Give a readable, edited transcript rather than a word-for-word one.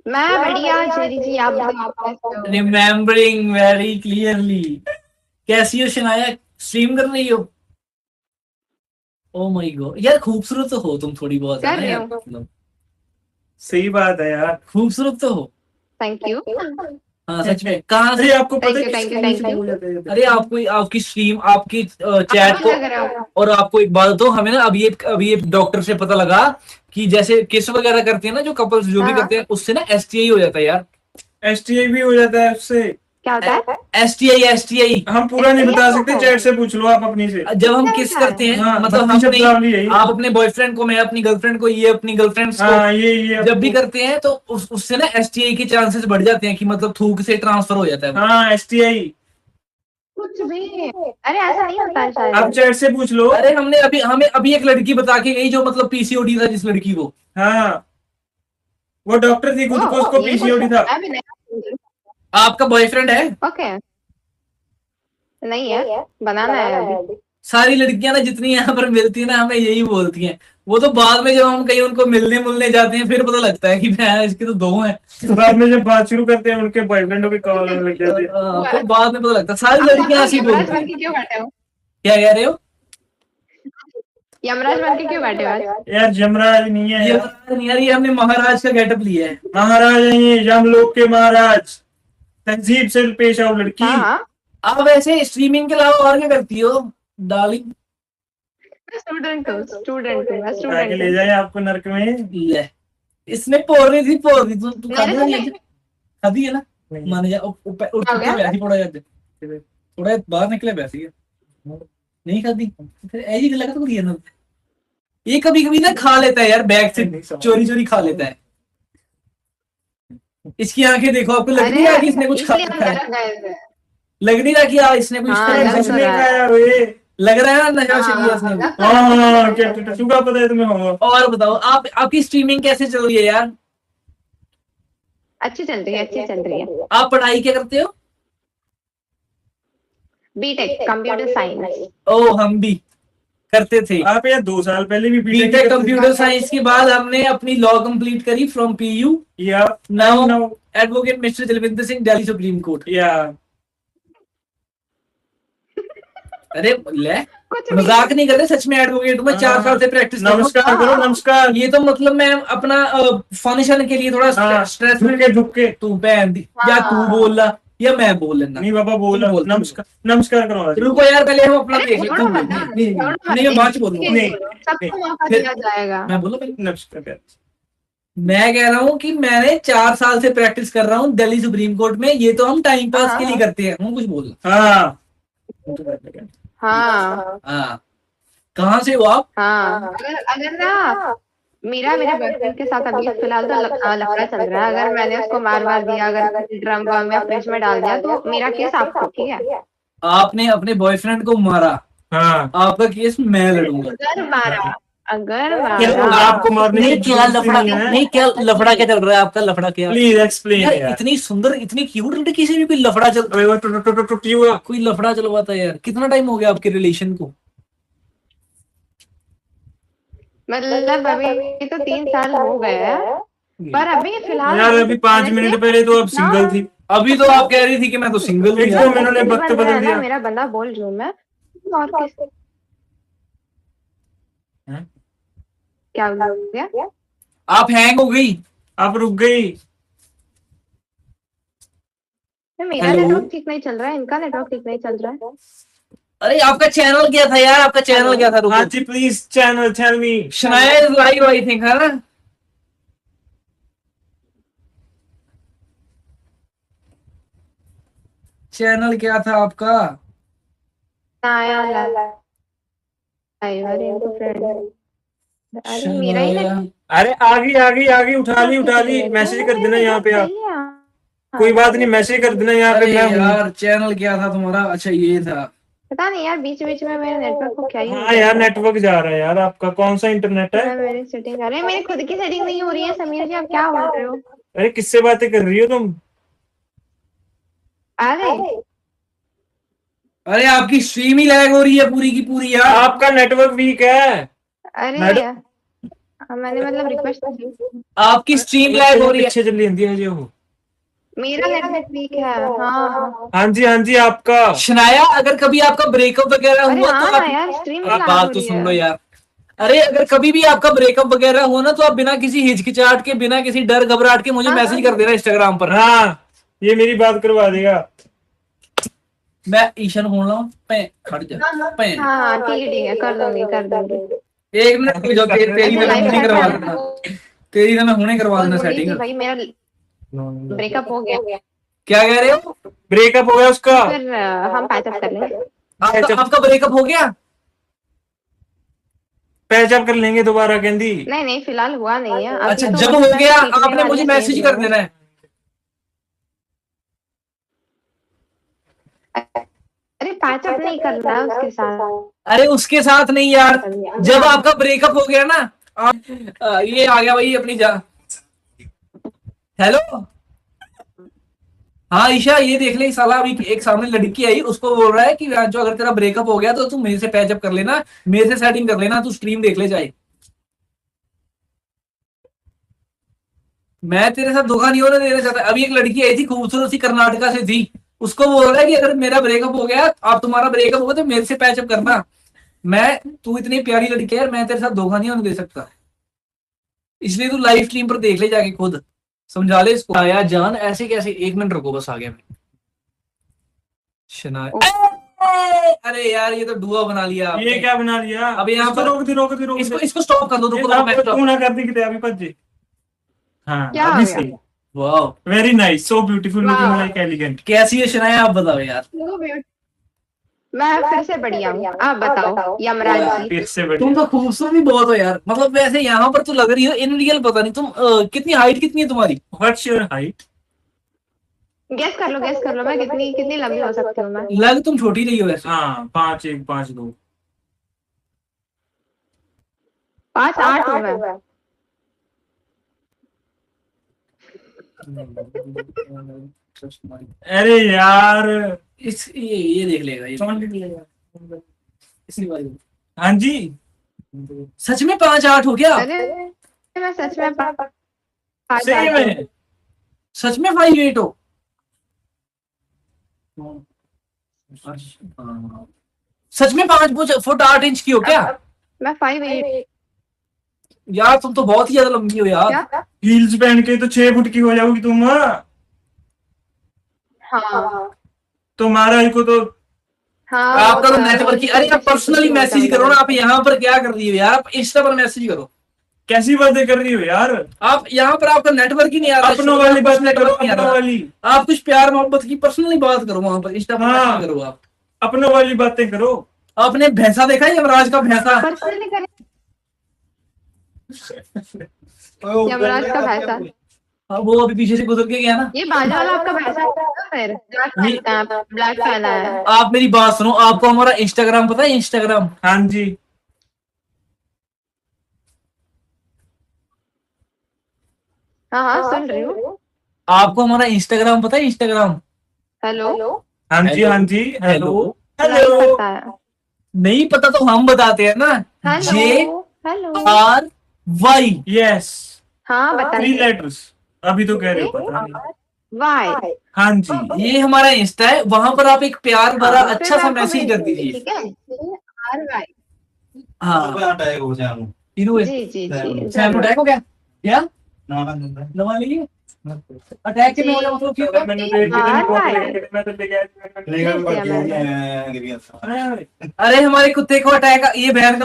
मैं बढ़िया चेरी जी, आप बताओ आप कैसे हो? Remembering very clearly. कैसी हो शनाया? स्ट्रीम कर रही हो? ओ माय गॉड यार, खूबसूरत तो हो तुम थोड़ी बहुत, है कर ना रही यार, हूँ। मतलब सही बात है यार, खूबसूरत तो हो। Thank you. हाँ सच में, कहाँ से? आपको पता थैंक है यू, कि थैंक यू, स्ट्रीम थैंक शुरू यू। हो जाता है? अरे आपको, आपकी स्ट्रीम, आपकी आप चैट भी को। लग रहे हो? और आपको एक बात तो, हमें ना अभी एक डॉक्टर से पता लगा कि जैसे किस वगैरह करते हैं ना जो कपल्स जो हाँ भी हाँ। करते हैं, उससे ना एसटीआई हो जाता है यार। एसटीआई भी हो जाता है उससे। क्या होता है? एसटीआई, एसटीआई हम पूरा नहीं STI बता क्या सकते, है? चैट से पूछ लो आप अपनी से। जब हम किसने किस बताया? करते हैं, हाँ, मतलब हम शब्दावली यही, आप अपने बॉयफ्रेंड को, मैं अपनी गर्लफ्रेंड को, ये अपनी गर्लफ्रेंड को, हाँ, ये जब भी करते हैं तो उससे ना एसटीआई के चांसेस बढ़ जाते हैं कि मतलब थूक से ट्रांसफर हो जाता है। हाँ, एसटीआई। कुछ भी। अरे ऐसा नहीं होता है आप शायद। चैट से पूछ लो। अरे हमें अभी एक लड़की बता के गई जो मतलब पीसीओडी था, जिस लड़की को, हाँ, वो डॉक्टर थी खुद को, ओह, उसको ये कुछ पीसीओडी था। मैं भी नहीं। आपका बॉयफ्रेंड है? ओके। नहीं है। बनाना है अभी। सारी लड़कियां ना जितनी यहाँ पर मिलती है ना, हमें यही बोलती हैं। वो तो बाद में जब हम कहीं उनको मिलने मिलने जाते हैं, फिर पता लगता है कि मैं इसके तो दो हैं। बाद में जब बात शुरू करते हैं, उनके बॉयफ्रेंडों की कॉल आने लग जाती है, फिर बाद में पता लगता है, सारी आप लड़कियां ऐसी यमराज बोलती बन हैं। के क्यों बैठे हो? क्या कह रहे हो? यमराज बन के क्यों बैठे हो आज? यार यमराज नहीं है, यमराज नहीं यार, ये हमने महाराज का गेटअप लिया है। महाराज है ये, यमलोक के महाराज। तहजीब से पेश आओ लड़की। हाँ हाँ। आप वैसे स्ट्रीमिंग के अलावा और क्या करती हो डार्लिंग? मैं स्टूडेंट हूँ, मैं आगे स्टूडेंट ले हूँ। जाए आपको नरक में। ले, इसमें पोर रही तू मेरे खाधी से नहीं नहीं। है? खाधी है ना? मान जा उठ क्या हो के गया? बैठी थोड़ा यार, थोड़ा बाहर निकले बैठी है। नहीं खाधी फिर ऐसी लगा तो दिया ना। ये कभी कभी ना खा लेता है यार, बैग से चोरी चोरी खा लेता है। इसकी आंखें देखो, आपको लग नहीं अरे रहा कि इसने कुछ खा इसलिए हम रखा है? लग गए थे। लग नहीं रहा कि यार इसने कुछ हाँ, लग कुछ तो नहीं रहा है। खाया हुए। लग रहा है ना, नशा वशा किया हाँ, इसने भी। लग तो रहा है हाँ, इसलिए। क्या टूका पता है तुम्हें होगा। और बताओ, आप आपकी स्ट्रीमिंग कैसे चल रही है यार? अच्छी चल रही है, अच्छी चल रही है। आप पढ़ाई क्या करते हो? BTech computer science. ओ, हम भी करते थे। आप यार 2 साल पहले भी बीटेक कंप्यूटर साइंस के बाद हमने अपनी लॉ कंप्लीट करी फ्रॉम पीयू। या now advocate mister Jalvinder Singh, Delhi supreme court. या अरे ले, कुछ भी। मजाक नहीं कर रहे, सच में एडवोकेट हूँ मैं, 4 साल से प्रैक्टिस कर रहा हूँ। नमस्कार करो, हाँ। नमस्कार। ये तो मतलब मैं अपना फंक्शन के लिए थोड़ा स्ट्रेस के झुक के, तू बहन दी, या तू हाँ। बोल ला या मैं बोल लेना। नहीं बाबा बोल, नमस्कार, नमस्कार करो। रुको यार, पहले हम अपना अरे देख लेते छोड़ो हैं। मत ना, नहीं नहीं छोड़ो मत, नहीं, मैं एक बाद में दूसरे बोलूंगा। के लिए नहीं बोलो, नहीं, सबको मौका फिर दिया जाएगा। मैं बोलूँ पहले, नमस्कार। मैं कह रहा हूँ कि मैंने 4 साल से प्रैक्टिस कर रहा हूँ दिल्ली सुप्रीम कोर्ट में, ये तो हम टाइम हाँ पास के हाँ। लिए करते हैं, हम कुछ बोल। हाँ हाँ हाँ। कहाँ से हो आप? हाँ। अगर अगर ना, मेरे बॉयफ्रेंड के साथ अभी फिलहाल तो लफड़ा चल रहा है। अगर मैंने उसको मार वार दिया, अगर किसी ड्रम वम या फ्रिज में डाल दिया, तो मेरा केस आपको, ठीक है? आपने अपने बॉयफ्रेंड को मारा? हाँ, आपका केस मैं लड़ूंगा। अगर मारा, अगर क्या मारा। आपको मारने नहीं, क्या लफड़ा नहीं, क्या लफड़ा क्या चल रहा है आपका? लफड़ा क्या, प्लीज एक्सप्लेन यार। इतनी सुंदर, इतनी क्यूट लड़की से भी कोई लफड़ा कोई लफड़ा चलवाता है यार? कितना टाइम हो गया आपके रिलेशन को? मतलब अभी तो 3 साल हो गए हैं। पर अभी फिलहाल यार होने अभी से 5 मिनट पहले पहले से तो आप इतना सिंगल थी। अभी तो आप कह रही थी कि मैं तो सिंगल हूँ यार। इन्होंने ऐसे वक्त बन रहा बदल है ना, दिया। मेरा बंदा बोल रही हूँ मैं। और किस, हैं? क्या हो गया? आप हैंग हो गई, आप रुक गई। तो मेरा हेलो। नेटवर्क ठीक नहीं चल रहा है, इनका नेटवर्क ठीक नहीं चल रहा है। अरे आपका चैनल क्या था यार? आपका चैनल हेलो। क्या था? रुको। हाँ जी, please channel tell me. Shanaya is live I think, है ना? चैनल क्या था आपका? आया लाइव, अरे इनको फ्रेंड। अरे मेरा ही शनाया, अरे आ गई नेटवर्क उठा ठीक ली, नहीं है, मैसेज कर मेरा देना यहाँ नेटवर्क पे आप। सही है। कोई हाँ, बात नहीं, मैसेज कर देना यहाँ पे, मैं हूँ। यार चैनल क्या था तुम्हारा? अच्छा ये था। पता नहीं यार, बीच बीच में मेरे नेटवर्क को क्या ही हो हाँ यार, जाता है। नेटवर्क जा रहा है यार आपका। कौन सा इंटरनेट है? मैं मेरी सेटिंग कर रही हूँ, मेरी खुद की सेटिंग नहीं हो रही है समीर जी, आप क्या बोल रहे हो? अरे किससे बातें कर रही हो तुम? अरे अरे आपकी स्ट्रीम ही लैग हो रही है पूरी की पूरी यार। आपका नेटवर्क वीक है अरे मैडम। हाँ, मैंने मतलब रिक्वेस्ट की। आपकी स्ट्रीम लाइव हो रही है, पीछे चली जाती है जो। मेरा नेटवर्क वीक है। हाँ हाँ जी आपका। शनाया, अगर कभी आपका ब्रेकअप वगैरह अरे हुआ तो हाँ आप यार, स्ट्रीम आप क्लास हो बात तो रही सुन लो है। यार। अरे अगर कभी भी आपका ब्रेकअप वगैरह हुआ ना, तो आप बिना किसी हिचकिचाहट के, बिना किसी डर घबराहट के मुझे हाँ, मैसेज कर देना इंस्टाग्राम पर। हाँ ये मेरी बात करवा देगा। मैं ईशन होन लाऊं पे खड़ जा पे। हाँ ठीक है, कर दूंगी कर दूंगी। एक मिनट रुक जाओ, तेरी अच्छा, मैं लाइव हुने चल करवा रहा देना, है। तेरी ना मैं हुने करवा बोल देना दूंगी कि सेटिंग। भाई मेरा ब्रेकअप हो गया, क्या कह रहे हो? ब्रेकअप हो गया उसका। फिर हम पैचअप कर लेंगे। आपका ब्रेकअप हो गया? पैचअप कर लेंगे दोबारा कहती। नहीं नहीं, फिलहाल हुआ नहीं है अभी अच्छा, तो, जब मतलब हो मैं गया सीखने आपने वाली मुझे स्टेज मैसेज में कर हूँ। देना है। अरे पैचअप नहीं करना है उसके साथ। अरे उसके साथ नहीं यार, जब आपका ब्रेकअप हो गया ना, ये आ गया भाई अपनी जा। हेलो, हाँ ईशा, ये देख ले साला, अभी एक सामने लड़की आई, उसको बोल रहा है कि जो अगर तेरा ब्रेकअप हो गया तो तू मेरे से पैचअप कर लेना, मेरे से सेटिंग कर लेना, तू स्ट्रीम देख ले जाए। मैं तेरे साथ धोखा नहीं होने देना चाहता। अभी एक लड़की आई थी, खूबसूरत सी, कर्नाटका से थी, उसको बोल रहा है कि अगर मेरा ब्रेकअप हो गया, आप तुम्हारा ब्रेकअप होगा तो मेरे से पैचअप करना। तू इतनी प्यारी लड़की है, मैं तेरे साथ धोखा नहीं होने दे सकता, इसलिए तू लाइव स्ट्रीम पर देख ले जाके, खुद समझा ले इसको। आया जान, ऐसे कैसे? एक मिनट रुको, बस आ गया मैं। अरे यार, ये तो डुआ बना लिया आपने। ये क्या बना लिया? अब यहाँ पर रोक दी इसको स्टॉप कर दो, रुको तू ना कर दी कि अभी भज्जे। हाँ क्या अभी हो गया? सही। वाह, very nice, so beautiful, looking like elegant. कैसी है शनाया, आप बताओ यार। मैं फिर से बढ़िया हूँ, आप बताओ यमराज जी। फिर से तुम बढ़िया। तो खूबसूरत भी बहुत हो यार, मतलब वैसे यहाँ पर तो लग रही हो, इन रियल पता नहीं। तुम कितनी हाइट कितनी है तुम्हारी? What's your height? गेस कर लो, गेस कर लो, मैं कितनी कितनी लंबी हो सकती हूँ मैं। लग तुम छोटी रही हो वैसे। हाँ 5'1", 5'2". 5'8" हूँ मैं। अरे यार। ये देख लेगा, इसी बारी। हाँ जी। सच में 5'8" हो गया? अरे मैं सच में सही में? सच में 5'8" हो? सच में 5'8" की हो क्या? मैं 5'8". यार तुम तो बहुत ही ज्यादा लंबी हो यार। क्या? हील्स पहन के तो 6 फुट की हो जाओगी तुम। हाँ तुम्हारा को तो। हाँ, आपका तो नेटवर्क। अरे आप पर्सनली मैसेज करो ना, आप यहाँ पर क्या कर रही हो यार? आप इंस्टा पर मैसेज करो। कैसी बातें कर रही हो यार? आप यहाँ पर, आपका नेटवर्क ही नहीं आ रहा। अपनों वाली बात करो, अपनों वाली। आप कुछ प्यार मोहब्बत की पर्सनली बात करो वहां पर, इंस्टा पर मैसेज करो आप। अपनों वाली बातें करो। आपने भैंसा देखा है, यमराज का भैंसा? पर्सनली करें। यमराज का भैंसा? हाँ, वो अभी पीछे से गुजर के गया ना। ये बाजू वाला आपका भैंसा है ना? फिर ब्लैक पहना है। आप मेरी बात सुनो, आपको हमारा इंस्टाग्राम पता है? इंस्टाग्राम। हाँ जी। हाँ हाँ, सुन रही हूँ। आपको हमारा इंस्टाग्राम पता है? इंस्टाग्राम। हेलो। हाँ जी, हाँ जी। हेलो नहीं हेलो। पता है। नहीं पता तो हम बताते हैं ना। Hello hello. JRY। यस। हाँ 3 बताइए। लेटर्स। अभी तो कह रहे हो पता नहीं। वाई। हाँ जी। ये हमारा इंस्टा है, वहां पर आप एक प्यार भरा हाँ, अच्छा सा मैसेज कर ठीक दीजिए। है। JRY। हाँ, इन्हों जी जी जी सैम अटैक हो गया क्या? नवा लिए अटैक के में हो गया, मतलब क्यों? मैंने तो एक दिन बहुत लेके मैं तो लेके जी, जी, अरे हमारे कुत्ते को अटैक, ये बहन का